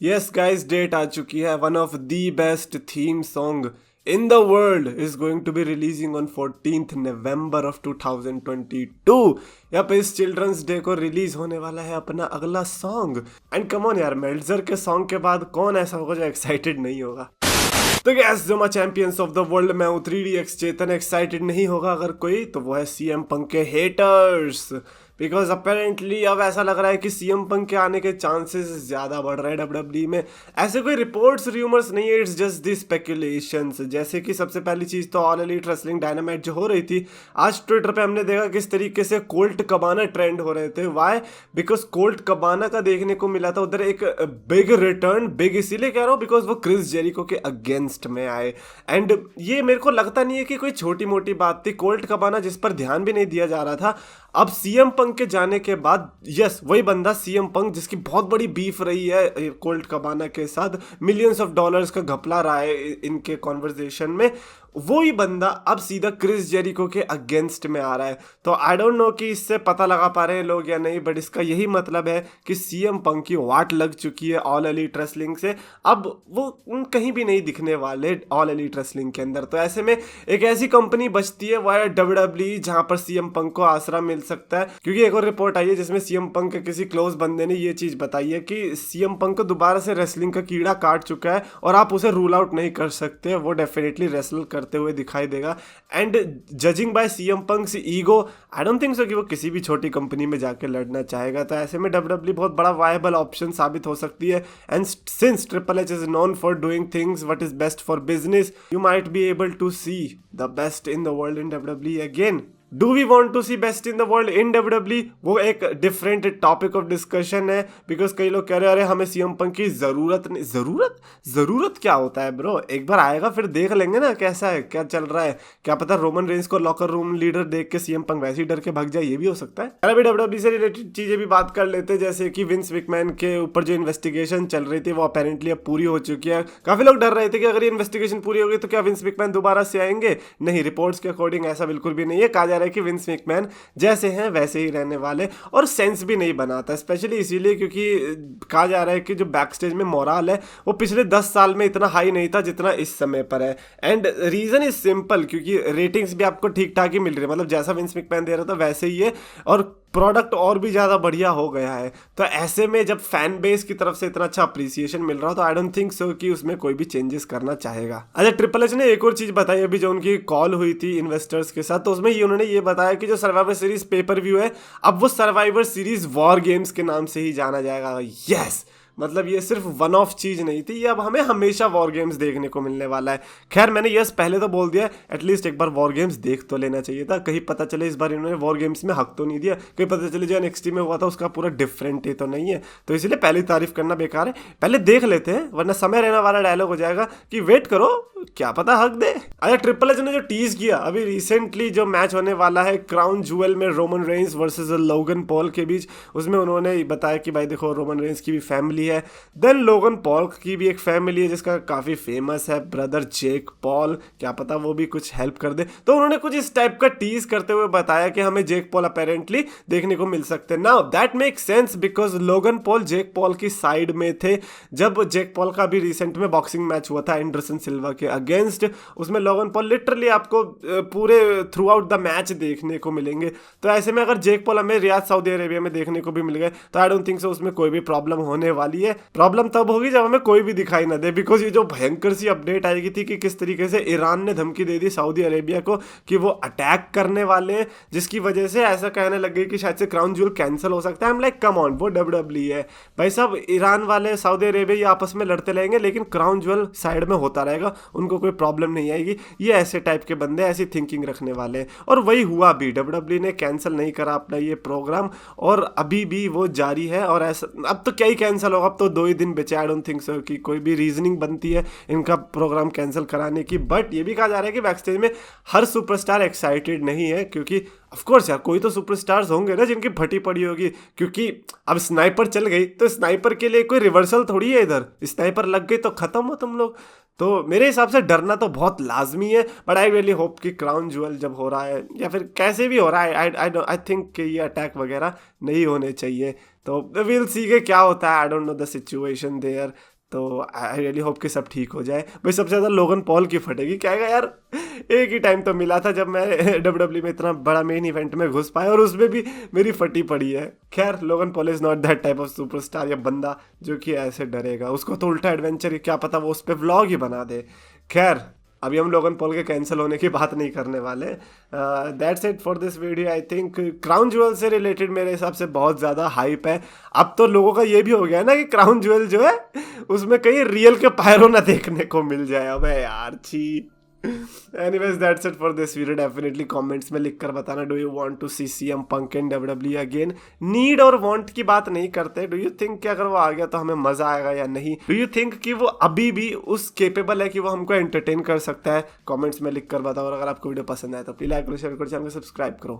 Yes guys, date आ चुकी है। One of the best theme song in the world is going to be releasing on 14th November of 2022। Yup, इस children's day को release होने वाला है अपना अगला सॉन्ग। एंड कम ऑन यार, मेल्जर के सॉन्ग के बाद कौन ऐसा होगा जो एक्साइटेड नहीं होगा। तो गैस, जो मैं चैंपियंस ऑफ द वर्ल्ड मैं हूँ 3DX चेतन, एक्साइटेड नहीं होगा अगर कोई तो वो है सीएम पंक के हेटर्स। बिकॉज अपेरेंटली अब ऐसा लग रहा है कि सीएम पंक के आने के चांसेस ज्यादा बढ़ रहे हैं डब्ल्यूडब्ल्यूई में। ऐसे कोई रिपोर्ट्स र्यूमर्स नहीं है, इट्स जस्ट दी स्पेकुलेशंस। जैसे कि सबसे पहली चीज तो ऑल एलीट रेसलिंग डायनामाइट जो हो रही थी, आज ट्विटर पे हमने देखा किस तरीके से कोल्ट कबाना ट्रेंड हो रहे थे। वाई? बिकॉज कोल्ट कबाना का देखने को मिला था उधर एक बिग रिटर्न। बिग इसीलिए कह रहा हूँ बिकॉज वो क्रिस जेरिको के अगेंस्ट में आए। एंड ये मेरे को लगता नहीं है कि कोई छोटी मोटी बात थी। कोल्ट कबाना जिस पर ध्यान भी नहीं दिया जा रहा था, अब सीएम पंक के जाने के बाद यस वही बंदा सीएम पंक जिसकी बहुत बड़ी बीफ रही है कोल्ट कबाना के साथ, मिलियंस ऑफ डॉलर्स का घपला रहा है इनके कॉन्वर्जेशन में, वही बंदा अब सीधा क्रिस जेरिको के अगेंस्ट में आ रहा है। तो आई डोंट नो कि इससे पता लगा पा रहे हैं लोग या नहीं, बट इसका यही मतलब है कि सीएम पंक की वाट लग चुकी है ऑल एलीट रेसलिंग से। अब वो कहीं भी नहीं दिखने वाले ऑल एलीट रेसलिंग के अंदर। तो ऐसे में एक ऐसी कंपनी बचती है वो है डब्ल्यूडब्ल्यूई, जहां पर सीएम पंक को आसरा मिल सकता है। क्योंकि एक और रिपोर्ट आई है जिसमें सीएम पंक के किसी क्लोज बंदे ने ये चीज बताई है कि सीएम पंक को दोबारा से रेसलिंग का कीड़ा काट चुका है और आप उसे रूल आउट नहीं कर सकते। वो डेफिनेटली रेसल करते हुए दिखाई देगा। And judging by CM Punk ego, I don't think so कि वो किसी भी छोटी कंपनी में जाके लड़ना चाहेगा। तो ऐसे में डब्ल्यूडब्ल्यूई बहुत बड़ा वायबल ऑप्शन साबित हो सकती है। And since triple H is known for doing things what is best for business, you might be able to see the best in the world in WWE again. Do we want to see best in the world in WWE, वो एक different topic of discussion है। Because कई लोग कह रहे हैं अरे हमें सीएम पंक की जरूरत नहीं। जरूरत क्या होता है ब्रो? एक बार आएगा फिर देख लेंगे ना कैसा है, क्या चल रहा है। क्या पता रोमन रेंज को लॉकर रूम लीडर देख के सीएम पंक वैसे ही डर के भाग जाए, ये भी हो सकता है। अभी डब्ल्यूडब्ल्यूई से रिलेटेड चीजें भी बात कर लेते हैं, जैसे कि विंस मैकमैन के ऊपर जो इन्वेस्टिगेशन चल रही थी वो अपेरेंटली अब पूरी हो चुकी है। काफी लोग डर रहे थे कि अगर ये इन्वेस्टिगेशन पूरी होगी तो क्या विंस मैकमैन दोबारा से आएंगे। नहीं, रिपोर्ट्स के अकॉर्डिंग ऐसा बिल्कुल भी नहीं है। कहा जा रहा है कि विंस मैकमैन जैसे हैं वैसे ही रहने वाले, और सेंस भी नहीं बनाता, स्पेशली इसीलिए क्योंकि कहा जा रहा है कि जो बैक स्टेज में मोराल है वो पिछले 10 साल में इतना हाई नहीं था जितना इस समय पर है। एंड रीजन इज सिंपल, क्योंकि रेटिंग्स भी आपको ठीक ठाक ही मिल रही है, मतलब जैसा विंस मैकमैन दे रहा था वैसे ही है, और प्रोडक्ट और भी ज्यादा बढ़िया हो गया है। तो ऐसे में जब फैन बेस की तरफ से इतना अच्छा अप्रिसिएशन मिल रहा हो तो आई डोंट थिंक सो कि उसमें कोई भी चेंजेस करना चाहेगा। अच्छा, ट्रिपल एच ने एक और चीज बताई अभी जो उनकी कॉल हुई थी इन्वेस्टर्स के साथ, तो उसमें उन्होंने ये बताया कि जो सर्वाइवर सीरीज पेपर व्यू है अब वो सर्वाइवर सीरीज वॉर गेम्स के नाम से ही जाना जाएगा। यस, मतलब ये सिर्फ वन ऑफ चीज नहीं थी, ये अब हमें हमेशा वॉर गेम्स देखने को मिलने वाला है। खैर, मैंने यस पहले तो बोल दिया, एटलीस्ट एक बार वॉर गेम्स देख तो लेना चाहिए था। कहीं पता चले इस बार इन्होंने वॉर गेम्स में हक तो नहीं दिया, कहीं पता चले जो NXT में हुआ था उसका पूरा डिफरेंट ही तो नहीं है। तो इसलिए पहली तारीफ करना बेकार है, पहले देख लेते हैं, वरना समय रहने वाला डायलॉग हो जाएगा कि वेट करो, क्या पता हक दे। अच्छा, ट्रिपल एच ने जो टीज किया अभी रिसेंटली जो मैच होने वाला है क्राउन ज्वेल में Roman Reigns versus Logan Paul के बीच, उसमें उन्होंने बताया कि भाई देखो रोमन रेंज की भी फैमिली है, देन लोगन पॉल की भी एक फैमिली है जिसका काफी फेमस है ब्रदर जेक पॉल, क्या पता वो भी कुछ हेल्प कर दे। तो उन्होंने कुछ इस टाइप का टीज करते हुए बताया कि हमें जेक पॉल अपेरेंटली देखने को मिल सकते हैं। Now that make sense because Logan Paul Jake Paul की साइड में थे जब जेक पॉल का भी रिसेंट में बॉक्सिंग मैच हुआ था एंडरसन सिल्वा के अगेंस्ट। उसमें लोगन पॉल लिटरली आपको पूरे थ्रू आउट द मैच देखने को मिलेंगे। तो ऐसे में अगर जेक पॉल हमें रियाद सऊदी अरेबिया में देखने को भी मिल गए तो आई डोंट थिंक सो उसमें कोई भी प्रॉब्लम होने वाली है। प्रॉब्लम तब होगी जब हमें कोई भी दिखाई ना दे, बिकॉज ये जो भयंकर सी अपडेट आएगी थी कि किस तरीके से ईरान ने धमकी दे दी सऊदी अरेबिया को कि वो अटैक करने वाले हैं, जिसकी वजह से ऐसा कहने लग गई कि शायद से क्राउन ज्वेल कैंसिल हो सकता है। I am like come on, वो डब्ल्यूडब्ल्यूई है भाई साहब, ईरान वाले सऊदी अरेबिया ये आपस में लड़ते रहेंगे लेकिन क्राउन ज्वेल साइड में होता रहेगा, उनको कोई प्रॉब्लम नहीं आएगी। ये ऐसे टाइप के बंदे ऐसी थिंकिंग रखने वाले हैं, और वही हुआ भी। डब्ल्यूडब्ल्यूई ने कैंसिल नहीं करा अपना ये प्रोग्राम और अभी भी वो जारी है। और ऐसा अब तो क्या ही कैंसिल होगा, अब तो 2 ही दिन बचे। आई डोंट थिंक सो कि कोई भी रीजनिंग बनती है इनका प्रोग्राम कैंसिल कराने की। बट ये भी कहा जा रहा है कि बैक स्टेज में हर सुपरस्टार एक्साइटेड नहीं है, क्योंकि ऑफ कोर्स यार कोई तो सुपरस्टार्स होंगे ना जिनकी फटी पड़ी होगी, क्योंकि अब स्नाइपर चल गई तो स्नाइपर के लिए कोई रिवर्सल थोड़ी है, इधर स्नाइपर लग गई तो खत्म हो तुम लोग। तो मेरे हिसाब से डरना तो बहुत लाजमी है। बट आई रियली होप कि क्राउन ज्वेल जब हो रहा है या फिर कैसे भी हो रहा है, आई थिंक कि ये अटैक वगैरह नहीं होने चाहिए। तो विल सी के क्या होता है, I don't know the situation there. तो आई रियली होप कि सब ठीक हो जाए। भाई सबसे ज़्यादा लोगन पॉल की फटेगी, क्या है यार, एक ही टाइम तो मिला था जब मैं डब्ल्यूडब्ल्यू में इतना बड़ा मेन इवेंट में घुस पाया और उसमें भी मेरी फटी पड़ी है। खैर Logan Paul is not that type of superstar या बंदा जो कि ऐसे डरेगा। उसको तो उल्टा एडवेंचर, क्या पता वो उस पर व्लॉग ही बना दे। खैर अभी हम लोगन पॉल के कैंसिल होने की बात नहीं करने वाले। That's it for this video. I think crown jewel से रिलेटेड मेरे हिसाब से बहुत ज़्यादा हाइप है। अब तो लोगों का ये भी हो गया है ना कि क्राउन ज्वेल जो है उसमें कहीं रियल के पायरो ना देखने को मिल जाए। अबे यार छी। Anyways that's it for this video. Definitely comments में लिख कर बताना, do you want to see CM Punk in WWE again. Need और वांट की बात नहीं करते। डू यू थिंक कि अगर वो आ गया तो हमें मजा आएगा या नहीं? डू यू थिंक कि वो अभी भी उस केपेबल है कि वो हमको एंटरटेन कर सकता है? कमेंट्स में लिख कर बताओ। और अगर आपको वीडियो पसंद आए तो प्लीज लाइक करो, शेयर करो, चैनल को सब्सक्राइब करो।